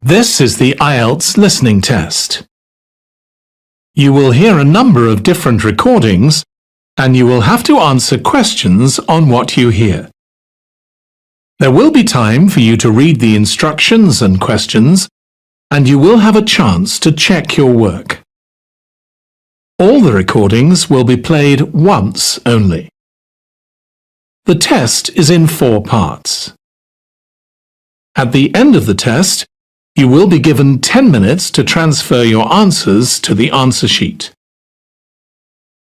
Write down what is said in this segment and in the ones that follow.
This is the IELTS Listening Test. You will hear a number of different recordings and you will have to answer questions on what you hear. There will be time for you to read the instructions and questions, and you will have a chance to check your work. All the recordings will be played once only. The test is in 4 parts. At the end of the test, you will be given 10 minutes to transfer your answers to the answer sheet.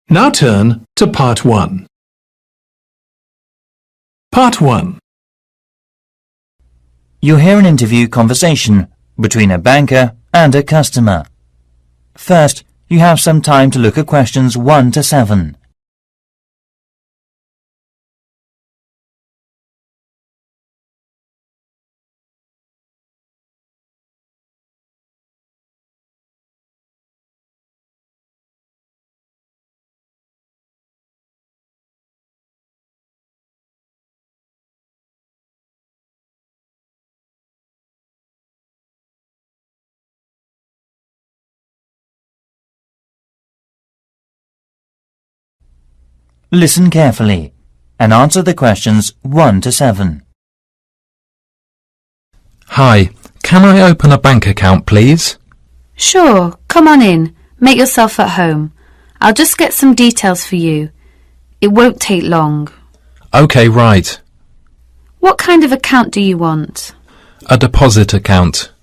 Now turn to Part 1. Part 1. You'll hear an interview conversation between a banker and a customer. First, you have some time to look at questions 1 to 7. Listen carefully and answer the questions 1 to 7. Hi, can I open a bank account, please? Sure, come on in. Make yourself at home. I'll just get some details for you. It won't take long. OK, right. What kind of account do you want? A deposit account.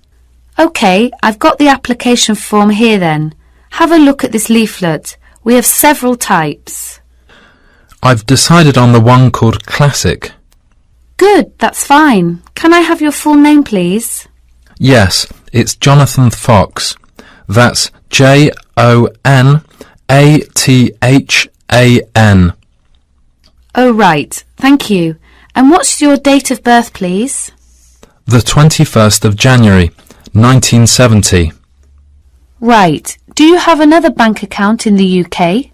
OK, I've got the application form here then. Have a look at this leaflet. We have several types. I've decided on the one called Classic. Good, that's fine. Can I have your full name, please? Yes, it's Jonathan Fox. That's J-O-N-A-T-H-A-N. Oh, right. Thank you. And what's your date of birth, please? The 21st of January, 1970. Right. Do you have another bank account in the UK?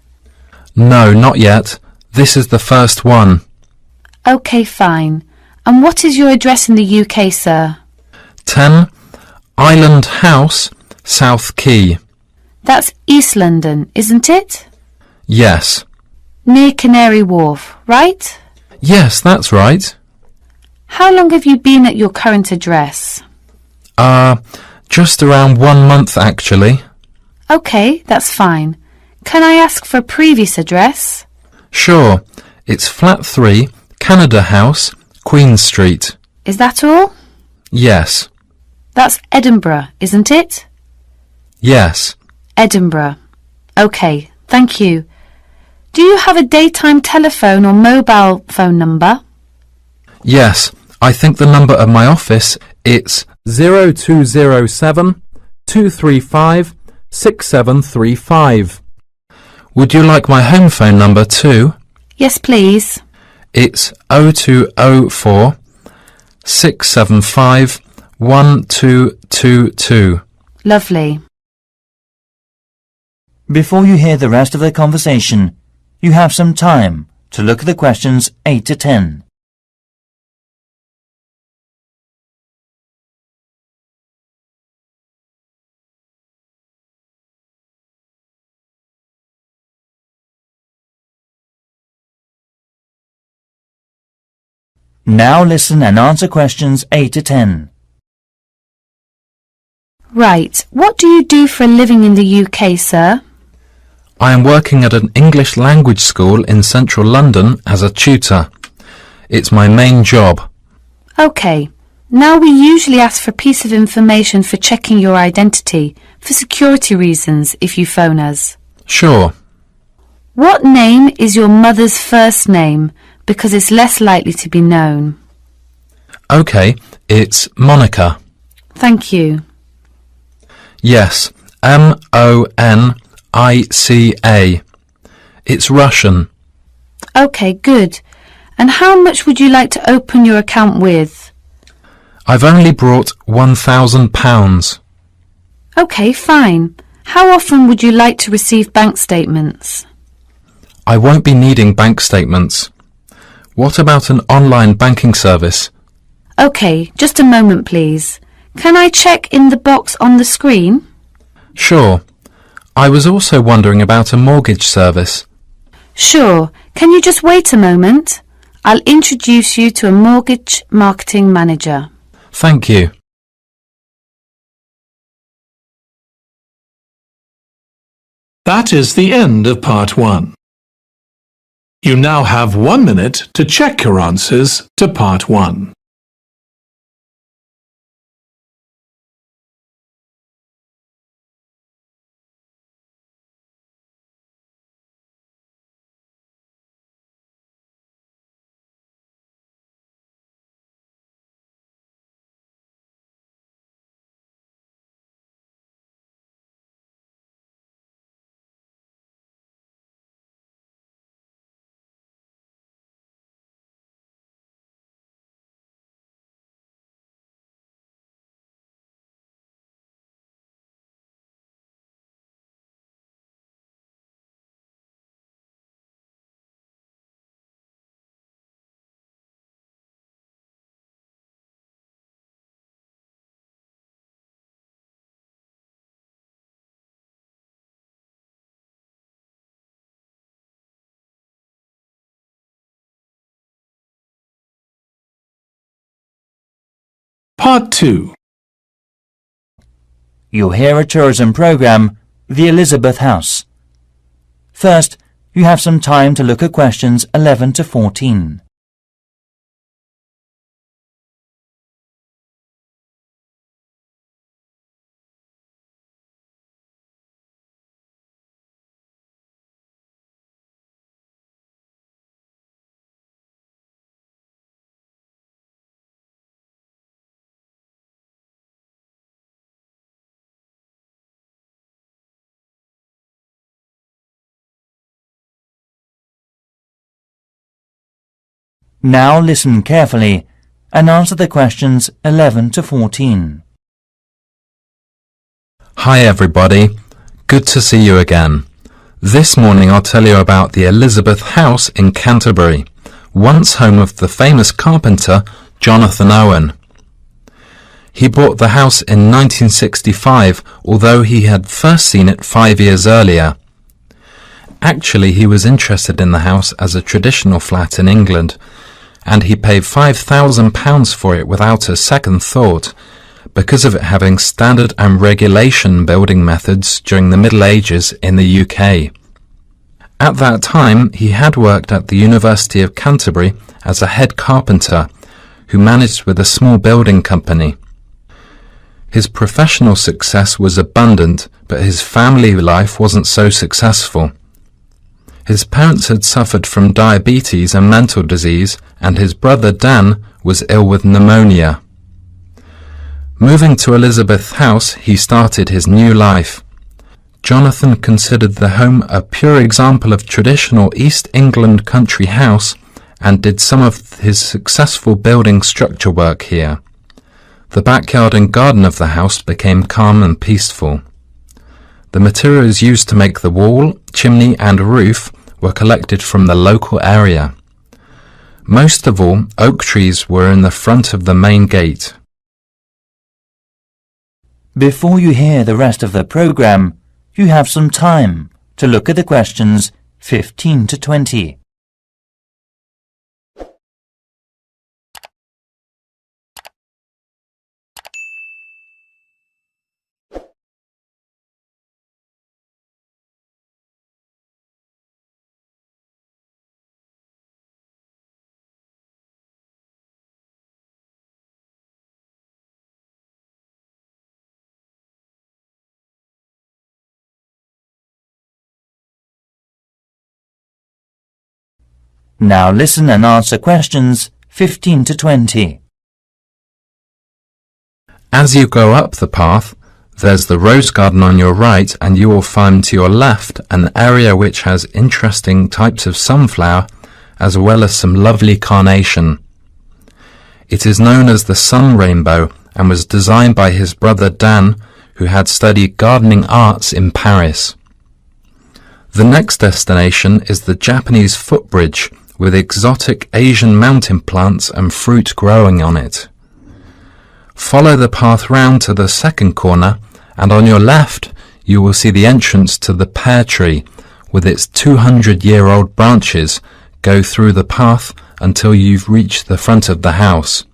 No, not yet. This is the first one. OK, fine. And what is your address in the UK, sir? 10 Island House, South Quay. That's East London, isn't it? Yes. Near Canary Wharf, right? Yes, that's right. How long have you been at your current address? Just around 1 month, actually. OK, that's fine. Can I ask for a previous address? Sure. It's Flat 3, Canada House, Queen Street. Is that all? Yes. That's Edinburgh, isn't it? Yes. Edinburgh. OK, thank you. Do you have a daytime telephone or mobile phone number? Yes. I think the number of my office, it's 0207 235 6735. Would you like my home phone number too? Yes, please. It's 0204 675 1222. Lovely. Before you hear the rest of the conversation, you have some time to look at the questions 8 to 10. Now listen and answer questions 8 to 10. Right. What do you do for a living in the UK, sir? I am working at an English language school in central London as a tutor. It's my main job. OK. Now we usually ask for a piece of information for checking your identity, for security reasons, if you phone us. Sure. What name is your mother's first name? Because it's less likely to be known. OK, it's Monica. Thank you. Yes, M-O-N-I-C-A. It's Russian. OK, good. And how much would you like to open your account with? I've only brought £1,000. OK, fine. How often would you like to receive bank statements? I won't be needing bank statements. What about an online banking service? OK, just a moment please. Can I check in the box on the screen? Sure. I was also wondering about a mortgage service. Sure. Can you just wait a moment? I'll introduce you to a mortgage marketing manager. Thank you. That is the end of part 1. You now have 1 minute to check your answers to part 1. Part 2. You'll hear a tourism program, The Elizabeth House. First, you have some time to look at questions 11 to 14. Now listen carefully and answer the questions 11 to 14. Hi everybody. Good to see you again. This morning I'll tell you about the Elizabeth House in Canterbury, once home of the famous carpenter Jonathan Owen. He bought the house in 1965, although he had first seen it 5 years earlier. Actually, he was interested in the house as a traditional flat in England, and he paid £5,000 for it without a second thought, because of it having standard and regulation building methods during the Middle Ages in the UK. At that time, he had worked at the University of Canterbury as a head carpenter, who managed with a small building company. His professional success was abundant, but his family life wasn't so successful. His parents had suffered from diabetes and mental disease, and his brother Dan was ill with pneumonia. Moving to Elizabeth House, he started his new life. Jonathan considered the home a pure example of traditional East England country house and did some of his successful building structure work here. The backyard and garden of the house became calm and peaceful. The materials used to make the wall, chimney and roof were collected from the local area. Most of all, oak trees were in the front of the main gate. Before you hear the rest of the program, you have some time to look at the questions 15 to 20. Now listen and answer questions 15 to 20. As you go up the path, there's the rose garden on your right, and you will find to your left an area which has interesting types of sunflower as well as some lovely carnation. It is known as the sun rainbow and was designed by his brother Dan, who had studied gardening arts in Paris. The next destination is the Japanese footbridge, with exotic Asian mountain plants and fruit growing on it. Follow the path round to the second corner, and on your left you will see the entrance to the pear tree with its 200-year-old branches. Go through the path until you've reached the front of the house.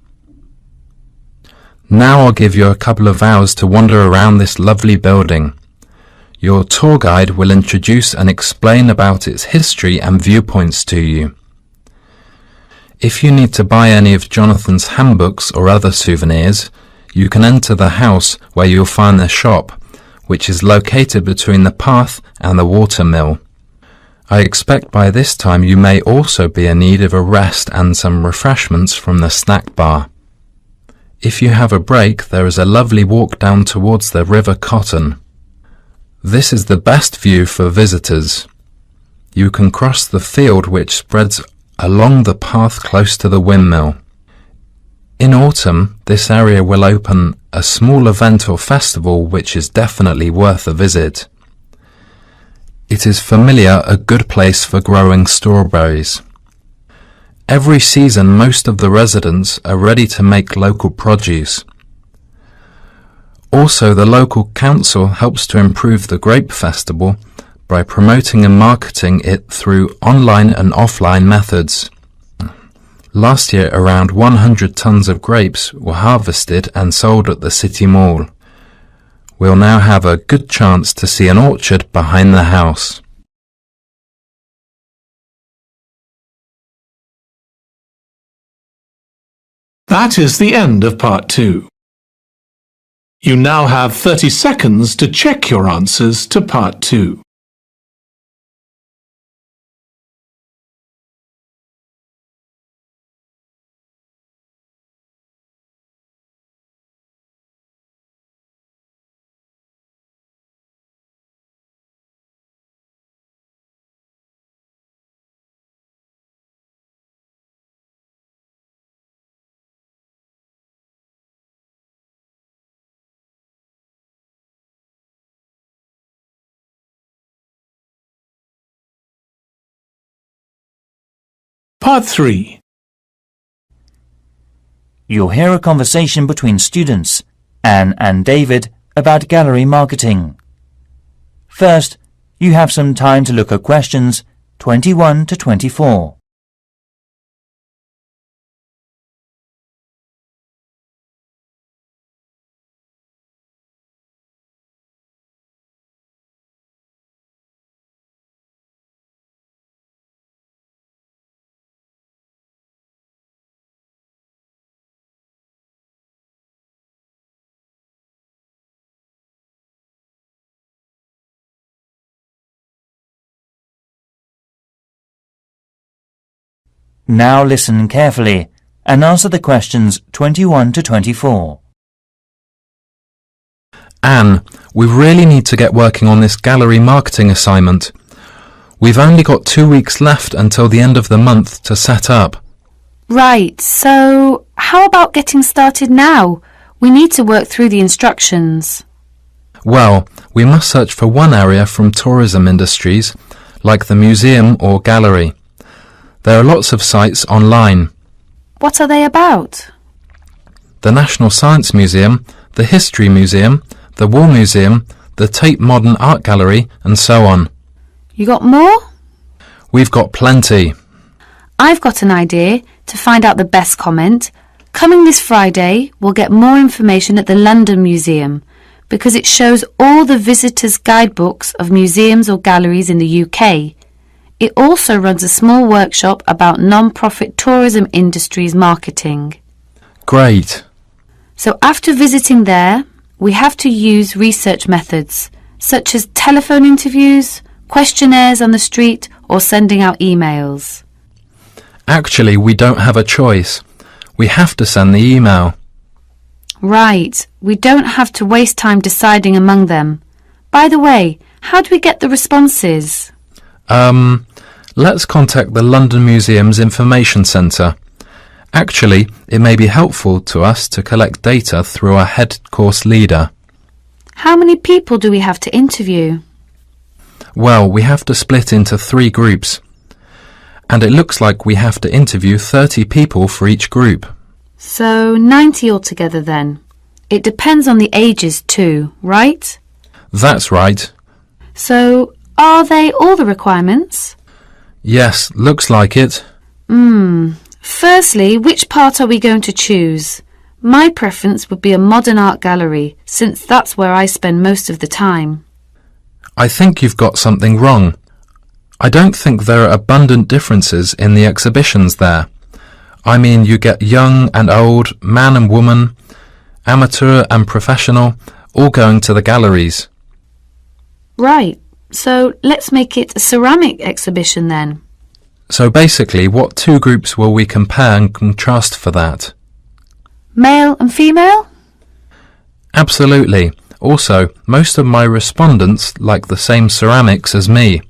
Now I'll give you a couple of hours to wander around this lovely building. Your tour guide will introduce and explain about its history and viewpoints to you. If you need to buy any of Jonathan's handbooks or other souvenirs, you can enter the house where you'll find the shop, which is located between the path and the watermill. I expect by this time you may also be in need of a rest and some refreshments from the snack bar. If you have a break, there is a lovely walk down towards the River Cotton. This is the best view for visitors. You can cross the field which spreads along the path close to the windmill. In autumn, this area will open a small event or festival which is definitely worth a visit. It is familiar a good place for growing strawberries. Every season most of the residents are ready to make local produce. Also, the local council helps to improve the grape festival by promoting and marketing it through online and offline methods. Last year around 100 tons of grapes were harvested and sold at the city mall. We'll now have a good chance to see an orchard behind the house. That is the end of part 2. You now have 30 seconds to check your answers to part 2. Part 3. You'll hear a conversation between students, Anne and David, about gallery marketing. First, you have some time to look at questions 21 to 24. Now listen carefully and answer the questions 21 to 24. Anne, we really need to get working on this gallery marketing assignment. We've only got 2 weeks left until the end of the month to set up. Right, so how about getting started now? We need to work through the instructions. Well, we must search for one area from tourism industries, like the museum or gallery. There are lots of sites online. What are they about? The National Science Museum, the History Museum, the War Museum, the Tate Modern Art Gallery, and so on. You got more? We've got plenty. I've got an idea to find out the best comment. Coming this Friday, we'll get more information at the London Museum because it shows all the visitors' guidebooks of museums or galleries in the UK. It also runs a small workshop about non-profit tourism industries marketing. Great. So after visiting there, we have to use research methods, such as telephone interviews, questionnaires on the street, or sending out emails. Actually, we don't have a choice. We have to send the email. Right, we don't have to waste time deciding among them. By the way, how do we get the responses? Let's contact the London Museum's Information Centre. Actually, it may be helpful to us to collect data through our head course leader. How many people do we have to interview? Well, we have to split into 3 groups. And it looks like we have to interview 30 people for each group. So 90 altogether then. It depends on the ages too, right? That's right. So, are they all the requirements? Yes, looks like it. Firstly, which part are we going to choose? My preference would be a modern art gallery, since that's where I spend most of the time. I think you've got something wrong. I don't think there are abundant differences in the exhibitions there. I mean, you get young and old, man and woman, amateur and professional, all going to the galleries. Right, so let's make it a ceramic exhibition then. So basically, what two groups will we compare and contrast for that? Male and female? Absolutely. Also, most of my respondents like the same ceramics as me.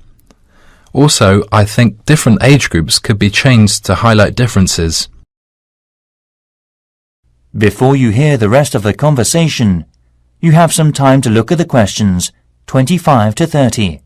Also, I think different age groups could be changed to highlight differences. Before you hear the rest of the conversation, you have some time to look at the questions 25 to 30.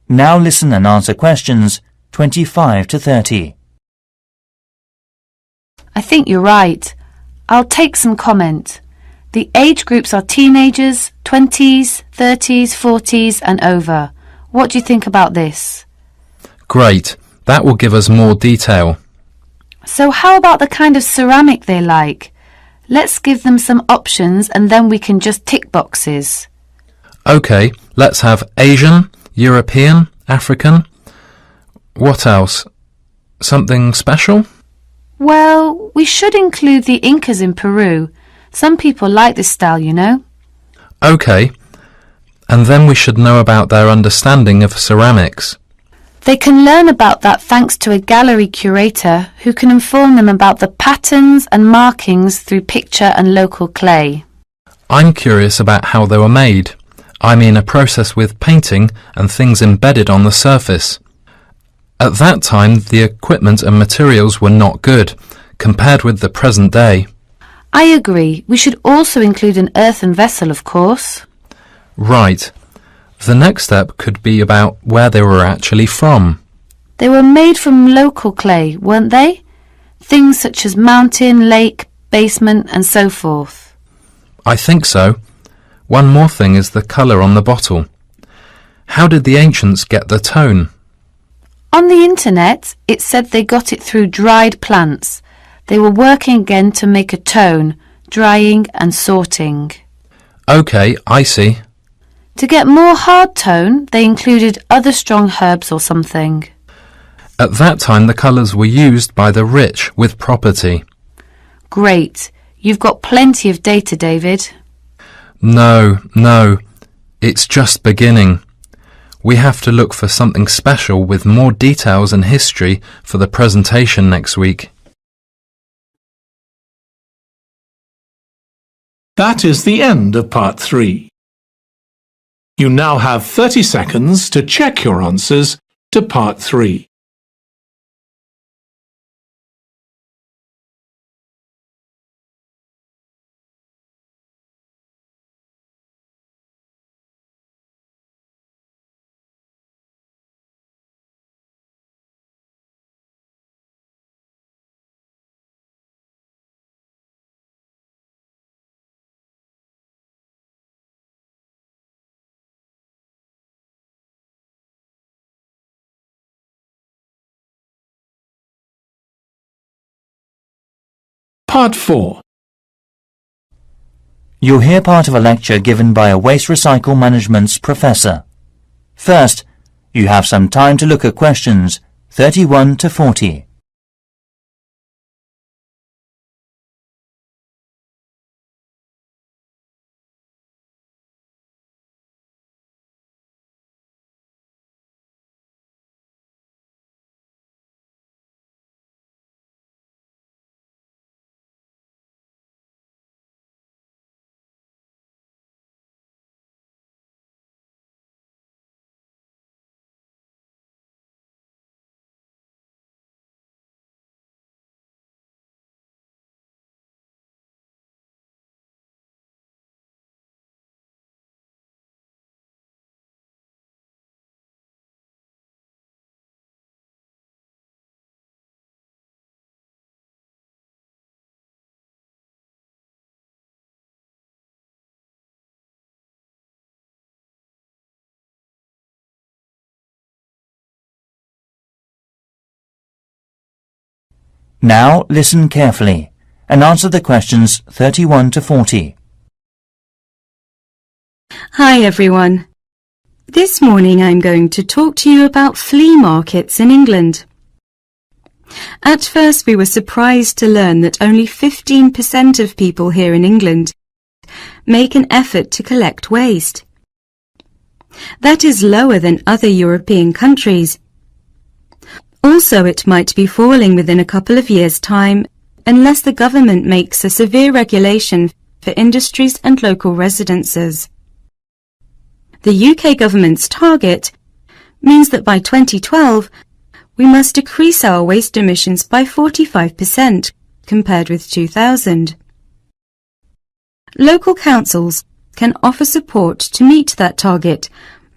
Now listen and answer questions 25 to 30. I think you're right. I'll take some comment. The age groups are teenagers, 20s, 30s, 40s and over. What do you think about this? Great. That will give us more detail. So how about the kind of ceramic they like? Let's give them some options and then we can just tick boxes. OK, let's have Asian, European, African. What else? Something special? Well, we should include the Incas in Peru. Some people like this style, you know. OK. And then we should know about their understanding of ceramics. They can learn about that thanks to a gallery curator who can inform them about the patterns and markings through picture and local clay. I'm curious about how they were made. I mean a process with painting and things embedded on the surface. At that time, the equipment and materials were not good, compared with the present day. I agree. We should also include an earthen vessel, of course. Right. The next step could be about where they were actually from. They were made from local clay, weren't they? Things such as mountain, lake, basement and so forth. I think so. One more thing is the colour on the bottle. How did the ancients get the tone? On the internet, it said they got it through dried plants. They were working again to make a tone, drying and sorting. OK, I see. To get more hard tone, they included other strong herbs or something. At that time, the colours were used by the rich with property. Great. You've got plenty of data, David. No, it's just beginning. We have to look for something special with more details and history for the presentation next week. That is the end of part 3. You now have 30 seconds to check your answers to part 3. Part 4. You'll hear part of a lecture given by a waste recycle management's professor. First, you have some time to look at questions 31 to 40. Now listen carefully and answer the questions 31 to 40. Hi everyone. This morning I'm going to talk to you about flea markets in England. At first we were surprised to learn that only 15% of people here in England make an effort to collect waste. That is lower than other European countries. Also, it might be falling within a couple of years' time unless the government makes a severe regulation for industries and local residences. The UK government's target means that by 2012 we must decrease our waste emissions by 45% compared with 2000. Local councils can offer support to meet that target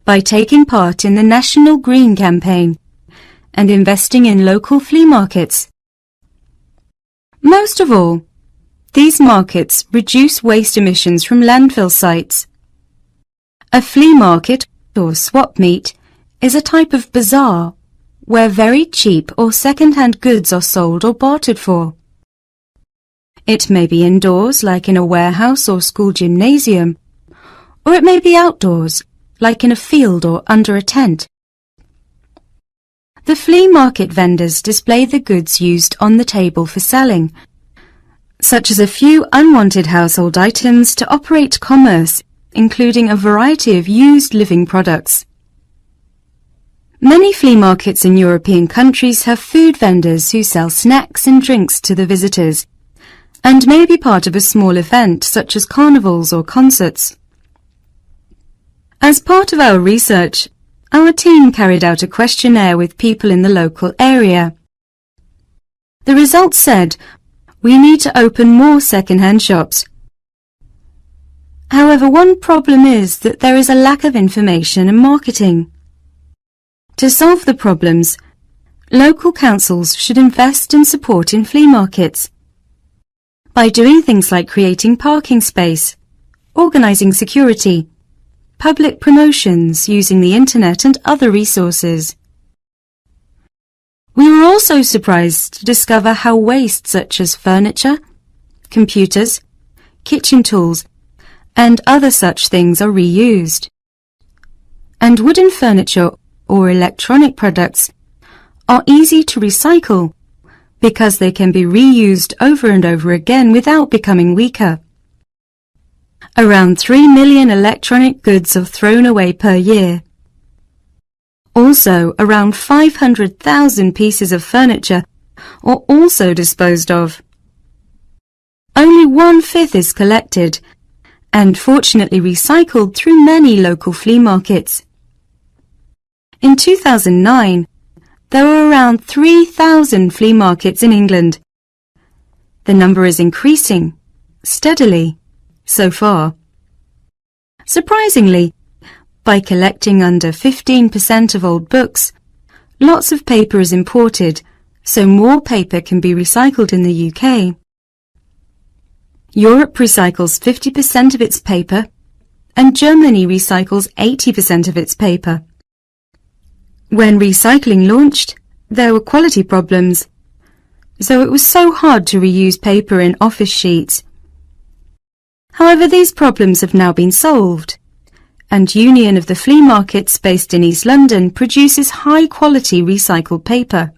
by taking part in the National Green Campaign and investing in local flea markets. Most of all, these markets reduce waste emissions from landfill sites. A flea market, or swap meet, is a type of bazaar where very cheap or second-hand goods are sold or bartered for. It may be indoors, like in a warehouse or school gymnasium, or it may be outdoors, like in a field or under a tent. The flea market vendors display the goods used on the table for selling, such as a few unwanted household items to operate commerce, including a variety of used living products. Many flea markets in European countries have food vendors who sell snacks and drinks to the visitors, and may be part of a small event such as carnivals or concerts. As part of our research, our team carried out a questionnaire with people in the local area. The results said we need to open more second-hand shops. However, one problem is that there is a lack of information and marketing. To solve the problems, local councils should invest and support in flea markets by doing things like creating parking space, organising security, public promotions using the internet and other resources. We were also surprised to discover how waste such as furniture, computers, kitchen tools, and other such things are reused. And wooden furniture or electronic products are easy to recycle because they can be reused over and over again without becoming weaker. Around 3 million electronic goods are thrown away per year. Also, around 500,000 pieces of furniture are also disposed of. Only 1/5 is collected and fortunately recycled through many local flea markets. In 2009, there were around 3,000 flea markets in England. The number is increasing steadily so far. Surprisingly, by collecting under 15% of old books, lots of paper is imported, so more paper can be recycled in the UK. Europe recycles 50% of its paper, and Germany recycles 80% of its paper. When recycling launched, there were quality problems, so it was so hard to reuse paper in office sheets. However, these problems have now been solved, and Union of the Flea Markets based in East London produces high-quality recycled paper.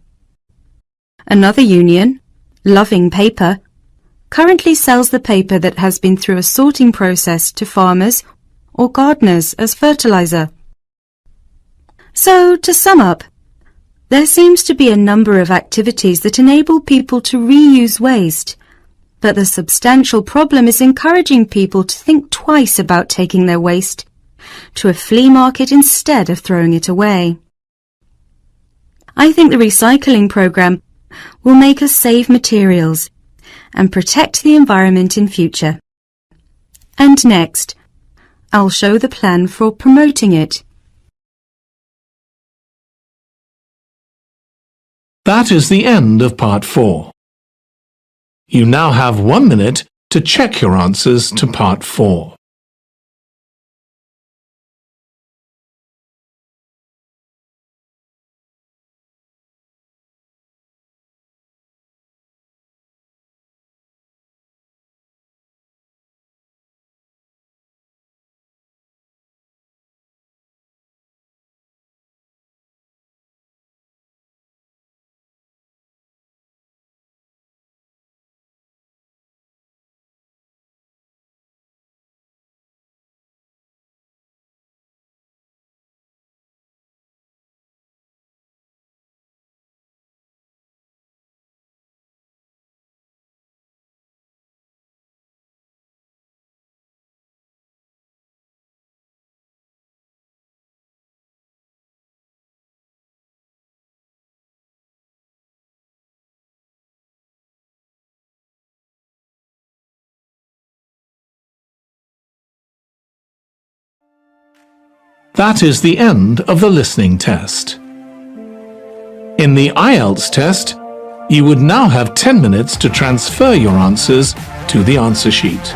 Another union, Loving Paper, currently sells the paper that has been through a sorting process to farmers or gardeners as fertilizer. So, to sum up, there seems to be a number of activities that enable people to reuse waste, but the substantial problem is encouraging people to think twice about taking their waste to a flea market instead of throwing it away. I think the recycling program will make us save materials and protect the environment in future. And next, I'll show the plan for promoting it. That is the end of part 4. You now have 1 minute to check your answers to part 4. That is the end of the listening test. In the IELTS test, you would now have 10 minutes to transfer your answers to the answer sheet.